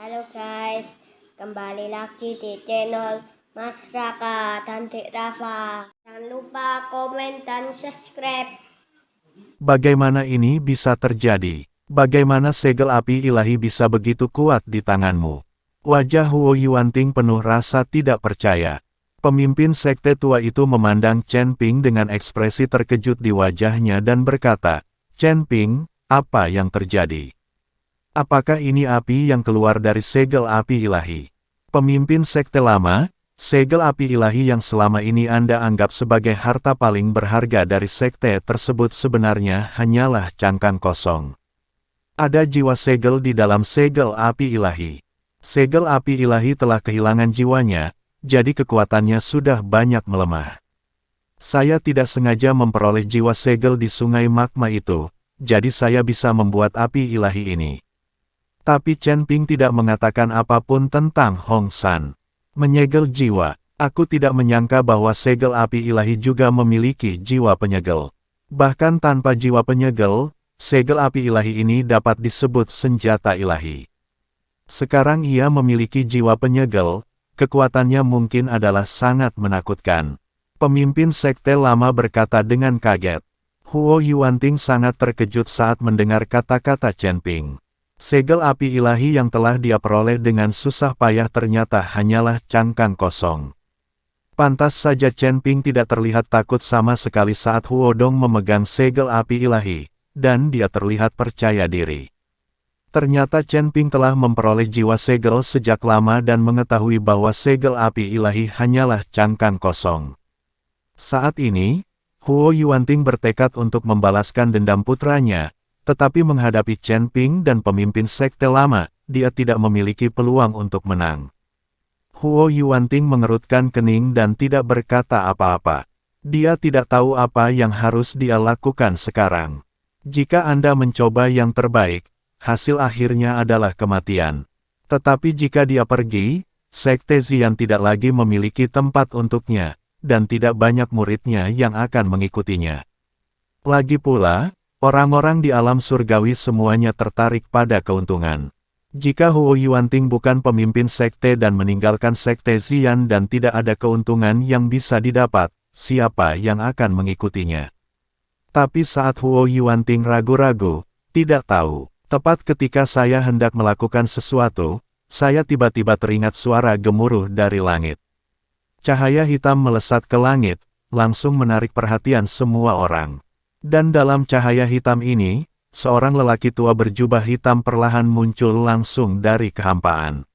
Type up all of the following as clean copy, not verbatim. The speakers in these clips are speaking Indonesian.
Halo guys, kembali lagi di channel Mas Raka dan Dek Rafa. Jangan lupa komen dan subscribe. Bagaimana ini bisa terjadi? Bagaimana segel api ilahi bisa begitu kuat di tanganmu? Wajah Huo Yuanting penuh rasa tidak percaya. Pemimpin sekte tua itu memandang Chen Ping dengan ekspresi terkejut di wajahnya dan berkata, "Chen Ping, apa yang terjadi? Apakah ini api yang keluar dari segel api ilahi?" Pemimpin sekte lama, segel api ilahi yang selama ini Anda anggap sebagai harta paling berharga dari sekte tersebut sebenarnya hanyalah cangkang kosong. Ada jiwa segel di dalam segel api ilahi. Segel api ilahi telah kehilangan jiwanya, jadi kekuatannya sudah banyak melemah. Saya tidak sengaja memperoleh jiwa segel di sungai magma itu, jadi saya bisa membuat api ilahi ini. Tapi Chen Ping tidak mengatakan apapun tentang Hong San. Menyegel jiwa. Aku tidak menyangka bahwa segel api ilahi juga memiliki jiwa penyegel. Bahkan tanpa jiwa penyegel, segel api ilahi ini dapat disebut senjata ilahi. Sekarang ia memiliki jiwa penyegel, kekuatannya mungkin adalah sangat menakutkan. Pemimpin sekte lama berkata dengan kaget. Huo Yuanting sangat terkejut saat mendengar kata-kata Chen Ping. Segel api ilahi yang telah dia peroleh dengan susah payah ternyata hanyalah cangkang kosong. Pantas saja Chen Ping tidak terlihat takut sama sekali saat Huo Dong memegang segel api ilahi, dan dia terlihat percaya diri. Ternyata Chen Ping telah memperoleh jiwa segel sejak lama dan mengetahui bahwa segel api ilahi hanyalah cangkang kosong. Saat ini, Huo Yuanting bertekad untuk membalaskan dendam putranya, tetapi menghadapi Chen Ping dan pemimpin sekte lama, dia tidak memiliki peluang untuk menang. Huo Yuanting mengerutkan kening dan tidak berkata apa-apa. Dia tidak tahu apa yang harus dia lakukan sekarang. Jika Anda mencoba yang terbaik, hasil akhirnya adalah kematian. Tetapi jika dia pergi, sekte Xian tidak lagi memiliki tempat untuknya, dan tidak banyak muridnya yang akan mengikutinya. Lagi pula, orang-orang di alam surgawi semuanya tertarik pada keuntungan. Jika Huo Yuanting bukan pemimpin sekte dan meninggalkan sekte Xian dan tidak ada keuntungan yang bisa didapat, siapa yang akan mengikutinya? Tapi saat Huo Yuanting ragu-ragu, tidak tahu. Tepat ketika saya hendak melakukan sesuatu, saya tiba-tiba teringat suara gemuruh dari langit. Cahaya hitam melesat ke langit, langsung menarik perhatian semua orang. Dan dalam cahaya hitam ini, seorang lelaki tua berjubah hitam perlahan muncul langsung dari kehampaan.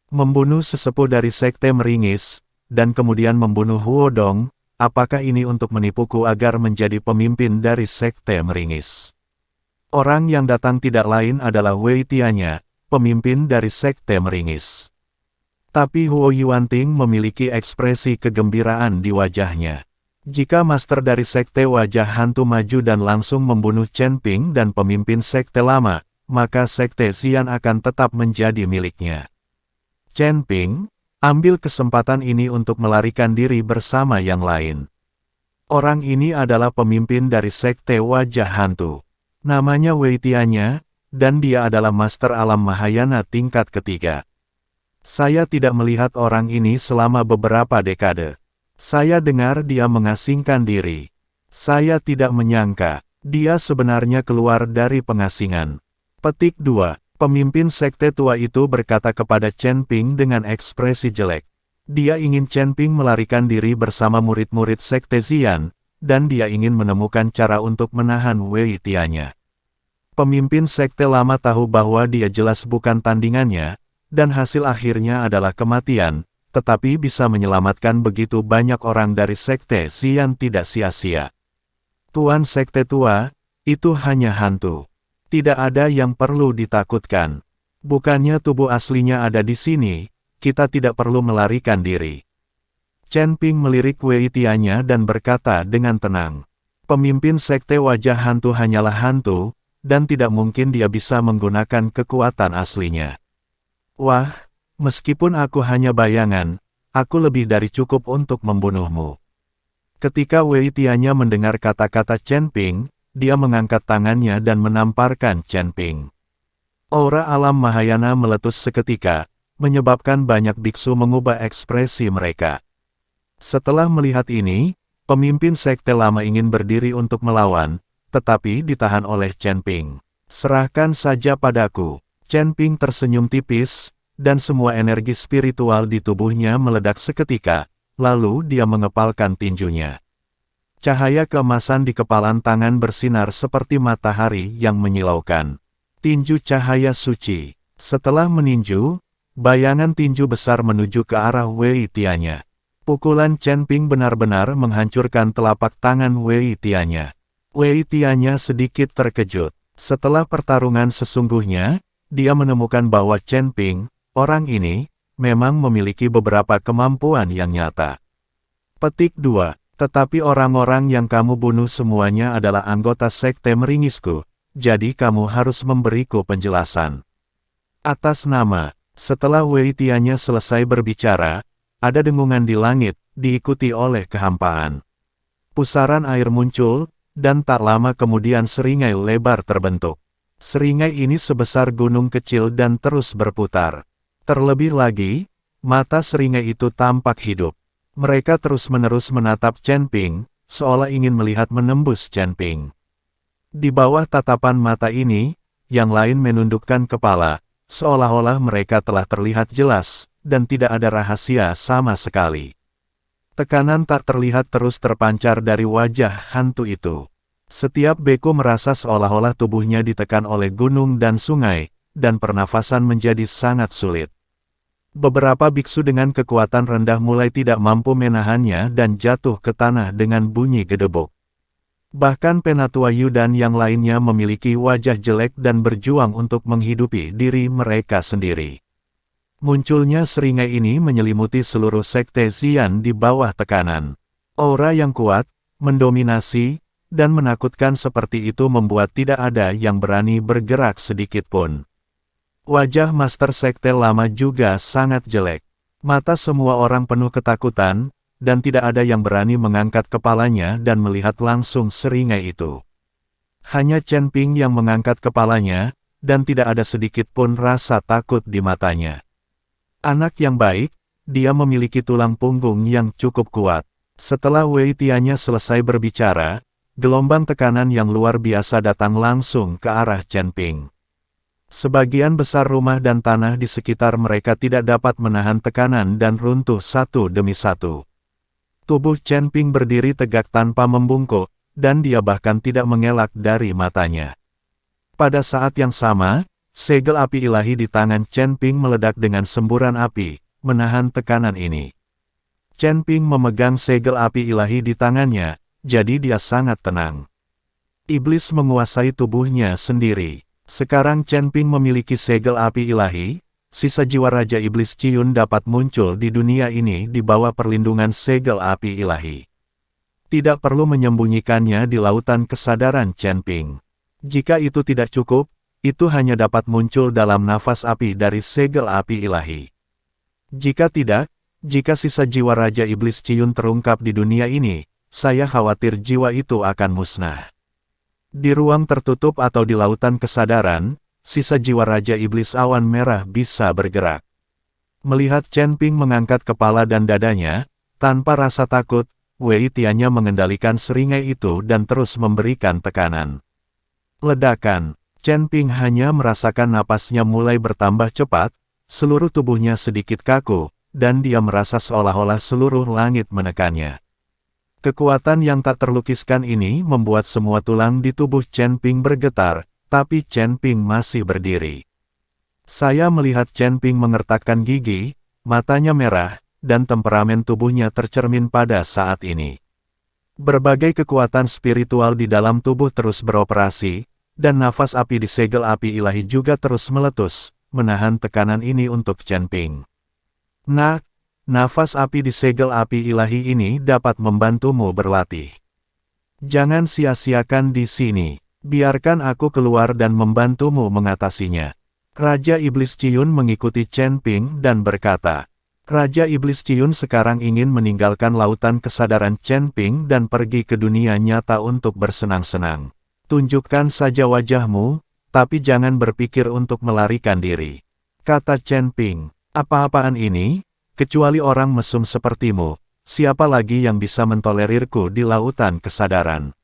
Membunuh sesepuh dari sekte meringis, dan kemudian membunuh Huo Dong, apakah ini untuk menipuku agar menjadi pemimpin dari sekte meringis? Orang yang datang tidak lain adalah Wei Tianya, pemimpin dari sekte meringis. Tapi Huo Yuanting memiliki ekspresi kegembiraan di wajahnya. Jika master dari sekte wajah hantu maju dan langsung membunuh Chen Ping dan pemimpin sekte lama, maka sekte Xian akan tetap menjadi miliknya. Chen Ping, ambil kesempatan ini untuk melarikan diri bersama yang lain. Orang ini adalah pemimpin dari sekte wajah hantu. Namanya Wei Tianya, dan dia adalah master alam Mahayana tingkat ketiga. Saya tidak melihat orang ini selama beberapa dekade. Saya dengar dia mengasingkan diri. Saya tidak menyangka, dia sebenarnya keluar dari pengasingan. Petik 2. Pemimpin sekte tua itu berkata kepada Chen Ping dengan ekspresi jelek. Dia ingin Chen Ping melarikan diri bersama murid-murid sekte Xian, dan dia ingin menemukan cara untuk menahan Wei Tianya. Pemimpin sekte lama tahu bahwa dia jelas bukan tandingannya, dan hasil akhirnya adalah kematian. Tetapi bisa menyelamatkan begitu banyak orang dari sekte Xian tidak sia-sia. Tuan sekte tua, itu hanya hantu. Tidak ada yang perlu ditakutkan. Bukannya tubuh aslinya ada di sini, kita tidak perlu melarikan diri. Chen Ping melirik Wei Tianya dan berkata dengan tenang. Pemimpin sekte wajah hantu hanyalah hantu, dan tidak mungkin dia bisa menggunakan kekuatan aslinya. Wah! Meskipun aku hanya bayangan, aku lebih dari cukup untuk membunuhmu. Ketika Wei Tianya mendengar kata-kata Chen Ping, dia mengangkat tangannya dan menamparkan Chen Ping. Aura alam Mahayana meletus seketika, menyebabkan banyak biksu mengubah ekspresi mereka. Setelah melihat ini, pemimpin sekte lama ingin berdiri untuk melawan, tetapi ditahan oleh Chen Ping. "Serahkan saja padaku." Chen Ping tersenyum tipis, dan semua energi spiritual di tubuhnya meledak seketika, lalu dia mengepalkan tinjunya. Cahaya keemasan di kepalan tangan bersinar seperti matahari yang menyilaukan. Tinju cahaya suci. Setelah meninju, bayangan tinju besar menuju ke arah Wei Tianya. Pukulan Chen Ping benar-benar menghancurkan telapak tangan Wei Tianya. Wei Tianya sedikit terkejut. Setelah pertarungan sesungguhnya, dia menemukan bahwa Chen Ping, orang ini, memang memiliki beberapa kemampuan yang nyata. Petik 2. Tetapi orang-orang yang kamu bunuh semuanya adalah anggota sekte Meringisku, jadi kamu harus memberiku penjelasan. Atas nama, setelah Wei Tianya selesai berbicara, ada dengungan di langit, diikuti oleh kehampaan. Pusaran air muncul, dan tak lama kemudian seringai lebar terbentuk. Seringai ini sebesar gunung kecil dan terus berputar. Terlebih lagi, mata seringai itu tampak hidup. Mereka terus-menerus menatap Chen Ping, seolah ingin melihat menembus Chen Ping. Di bawah tatapan mata ini, yang lain menundukkan kepala, seolah-olah mereka telah terlihat jelas, dan tidak ada rahasia sama sekali. Tekanan tak terlihat terus terpancar dari wajah hantu itu. Setiap beku merasa seolah-olah tubuhnya ditekan oleh gunung dan sungai, dan pernafasan menjadi sangat sulit. Beberapa biksu dengan kekuatan rendah mulai tidak mampu menahannya dan jatuh ke tanah dengan bunyi gedebuk. Bahkan Penatua Yu dan yang lainnya memiliki wajah jelek dan berjuang untuk menghidupi diri mereka sendiri. Munculnya seringai ini menyelimuti seluruh sekte Xian di bawah tekanan. Aura yang kuat, mendominasi, dan menakutkan seperti itu membuat tidak ada yang berani bergerak sedikit pun. Wajah Master Sekte Lama juga sangat jelek. Mata semua orang penuh ketakutan, dan tidak ada yang berani mengangkat kepalanya dan melihat langsung seringai itu. Hanya Chen Ping yang mengangkat kepalanya, dan tidak ada sedikit pun rasa takut di matanya. Anak yang baik, dia memiliki tulang punggung yang cukup kuat. Setelah Wei Tianya selesai berbicara, gelombang tekanan yang luar biasa datang langsung ke arah Chen Ping. Sebagian besar rumah dan tanah di sekitar mereka tidak dapat menahan tekanan dan runtuh satu demi satu. Tubuh Chen Ping berdiri tegak tanpa membungkuk, dan dia bahkan tidak mengelak dari matanya. Pada saat yang sama, segel api ilahi di tangan Chen Ping meledak dengan semburan api, menahan tekanan ini. Chen Ping memegang segel api ilahi di tangannya, jadi dia sangat tenang. Iblis menguasai tubuhnya sendiri. Sekarang Chen Ping memiliki segel api ilahi, sisa jiwa Raja Iblis Ciyun dapat muncul di dunia ini di bawah perlindungan segel api ilahi. Tidak perlu menyembunyikannya di lautan kesadaran Chen Ping. Jika itu tidak cukup, itu hanya dapat muncul dalam nafas api dari segel api ilahi. Jika tidak, jika sisa jiwa Raja Iblis Ciyun terungkap di dunia ini, saya khawatir jiwa itu akan musnah. Di ruang tertutup atau di lautan kesadaran, sisa jiwa Raja Iblis Awan Merah bisa bergerak. Melihat Chen Ping mengangkat kepala dan dadanya, tanpa rasa takut, Wei Tianya mengendalikan seringai itu dan terus memberikan tekanan. Ledakan, Chen Ping hanya merasakan napasnya mulai bertambah cepat, seluruh tubuhnya sedikit kaku, dan dia merasa seolah-olah seluruh langit menekannya. Kekuatan yang tak terlukiskan ini membuat semua tulang di tubuh Chen Ping bergetar, tapi Chen Ping masih berdiri. Saya melihat Chen Ping mengertakkan gigi, matanya merah, dan temperamen tubuhnya tercermin pada saat ini. Berbagai kekuatan spiritual di dalam tubuh terus beroperasi, dan nafas api di segel api ilahi juga terus meletus, menahan tekanan ini untuk Chen Ping. Nah, nafas api di segel api ilahi ini dapat membantumu berlatih. Jangan sia-siakan di sini. Biarkan aku keluar dan membantumu mengatasinya. Raja Iblis Ciyun mengikuti Chen Ping dan berkata, Raja Iblis Ciyun sekarang ingin meninggalkan lautan kesadaran Chen Ping dan pergi ke dunia nyata untuk bersenang-senang. Tunjukkan saja wajahmu, tapi jangan berpikir untuk melarikan diri. Kata Chen Ping, apa-apaan ini? Kecuali orang mesum sepertimu, siapa lagi yang bisa mentolerirku di lautan kesadaran?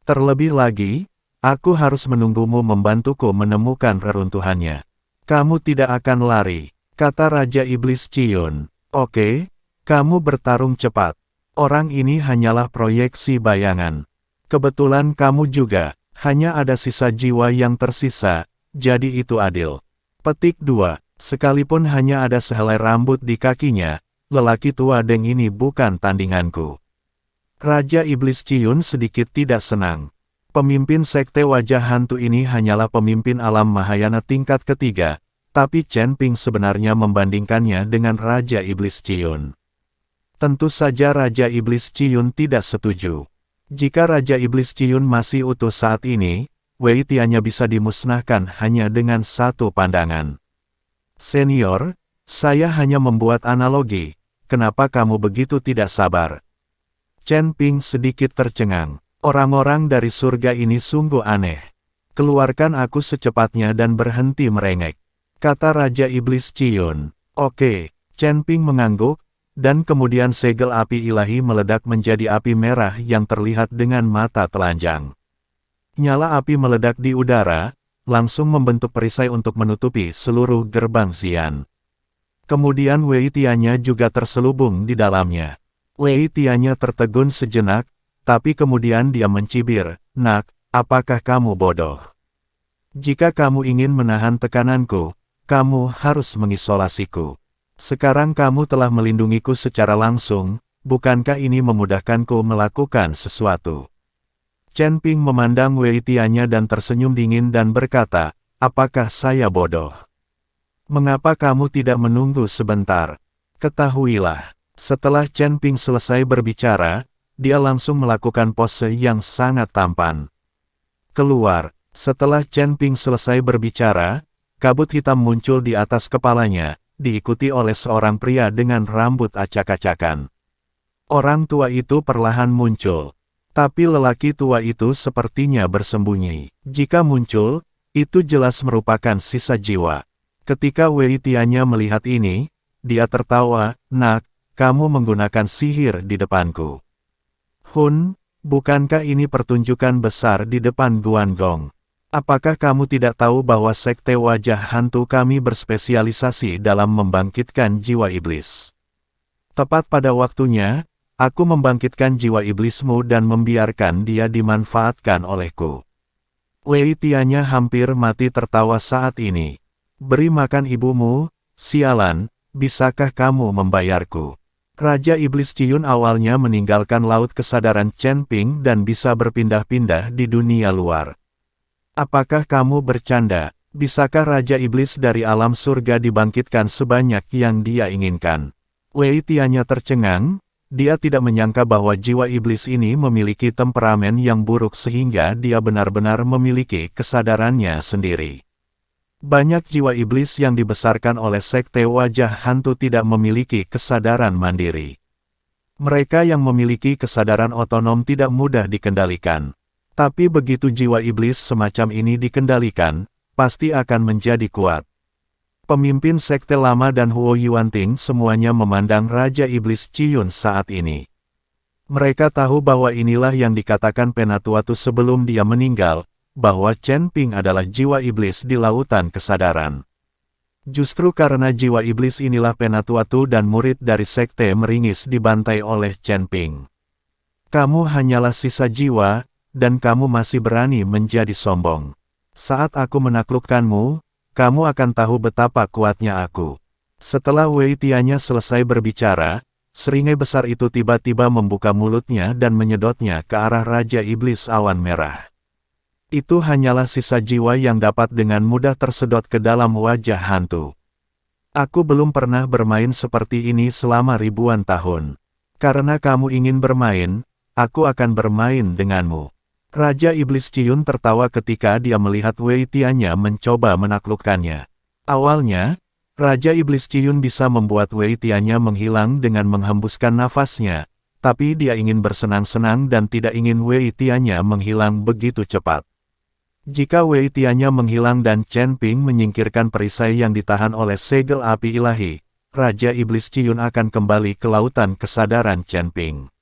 Terlebih lagi, aku harus menunggumu membantuku menemukan reruntuhannya. Kamu tidak akan lari, kata Raja Iblis Ciyun. Oke, kamu bertarung cepat. Orang ini hanyalah proyeksi bayangan. Kebetulan kamu juga, hanya ada sisa jiwa yang tersisa, jadi itu adil. Petik 2. Sekalipun hanya ada sehelai rambut di kakinya, lelaki tua Deng ini bukan tandinganku. Raja Iblis Ciyun sedikit tidak senang. Pemimpin sekte wajah hantu ini hanyalah pemimpin alam Mahayana tingkat ketiga, tapi Chen Ping sebenarnya membandingkannya dengan Raja Iblis Ciyun. Tentu saja Raja Iblis Ciyun tidak setuju. Jika Raja Iblis Ciyun masih utuh saat ini, Wei Tianya bisa dimusnahkan hanya dengan satu pandangan. Senior, saya hanya membuat analogi, kenapa kamu begitu tidak sabar? Chen Ping sedikit tercengang. Orang-orang dari surga ini sungguh aneh. Keluarkan aku secepatnya dan berhenti merengek, kata Raja Iblis Ciyun. Oke, Chen Ping mengangguk, dan kemudian segel api ilahi meledak menjadi api merah yang terlihat dengan mata telanjang. Nyala api meledak di udara, langsung membentuk perisai untuk menutupi seluruh gerbang Xian. Kemudian Wei Tianya juga terselubung di dalamnya. Wei Tianya tertegun sejenak, tapi kemudian dia mencibir, "Nak, apakah kamu bodoh? Jika kamu ingin menahan tekananku, kamu harus mengisolasiku. Sekarang kamu telah melindungiku secara langsung, bukankah ini memudahkanku melakukan sesuatu?" Chen Ping memandang Wei Tianya dan tersenyum dingin dan berkata, "Apakah saya bodoh? Mengapa kamu tidak menunggu sebentar? Ketahuilah." Setelah Chen Ping selesai berbicara, dia langsung melakukan pose yang sangat tampan. Keluar, setelah Chen Ping selesai berbicara, kabut hitam muncul di atas kepalanya, diikuti oleh seorang pria dengan rambut acak-acakan. Orang tua itu perlahan muncul, tapi lelaki tua itu sepertinya bersembunyi. Jika muncul, itu jelas merupakan sisa jiwa. Ketika Wei Tianya melihat ini, dia tertawa, "Nak, kamu menggunakan sihir di depanku. Hun, bukankah ini pertunjukan besar di depan Guangdong? Apakah kamu tidak tahu bahwa sekte wajah hantu kami berspesialisasi dalam membangkitkan jiwa iblis? Tepat pada waktunya, aku membangkitkan jiwa iblismu dan membiarkan dia dimanfaatkan olehku." Wei Tianya hampir mati tertawa saat ini. "Beri makan ibumu, sialan, bisakah kamu membayarku?" Raja Iblis Ciyun awalnya meninggalkan laut kesadaran Chen Ping dan bisa berpindah-pindah di dunia luar. "Apakah kamu bercanda? Bisakah Raja Iblis dari alam surga dibangkitkan sebanyak yang dia inginkan?" Wei Tianya tercengang, dia tidak menyangka bahwa jiwa iblis ini memiliki temperamen yang buruk sehingga dia benar-benar memiliki kesadarannya sendiri. Banyak jiwa iblis yang dibesarkan oleh sekte wajah hantu tidak memiliki kesadaran mandiri. Mereka yang memiliki kesadaran otonom tidak mudah dikendalikan. Tapi begitu jiwa iblis semacam ini dikendalikan, pasti akan menjadi kuat. Pemimpin sekte lama dan Huo Yuanting semuanya memandang Raja Iblis Ciyun saat ini. Mereka tahu bahwa inilah yang dikatakan Penatuatu sebelum dia meninggal, bahwa Chen Ping adalah jiwa iblis di lautan kesadaran. Justru karena jiwa iblis inilah Penatuatu dan murid dari sekte meringis dibantai oleh Chen Ping. "Kamu hanyalah sisa jiwa, dan kamu masih berani menjadi sombong. Saat aku menaklukkanmu, kamu akan tahu betapa kuatnya aku." Setelah Wei Tianya selesai berbicara, seringai besar itu tiba-tiba membuka mulutnya dan menyedotnya ke arah Raja Iblis Awan Merah. Itu hanyalah sisa jiwa yang dapat dengan mudah tersedot ke dalam wajah hantu. "Aku belum pernah bermain seperti ini selama ribuan tahun. Karena kamu ingin bermain, aku akan bermain denganmu." Raja Iblis Ciyun tertawa ketika dia melihat Wei Tianya mencoba menaklukkannya. Awalnya, Raja Iblis Ciyun bisa membuat Wei Tianya menghilang dengan menghembuskan nafasnya, tapi dia ingin bersenang-senang dan tidak ingin Wei Tianya menghilang begitu cepat. Jika Wei Tiannya menghilang dan Chen Ping menyingkirkan perisai yang ditahan oleh segel api ilahi, Raja Iblis Ciyun akan kembali ke lautan kesadaran Chen Ping.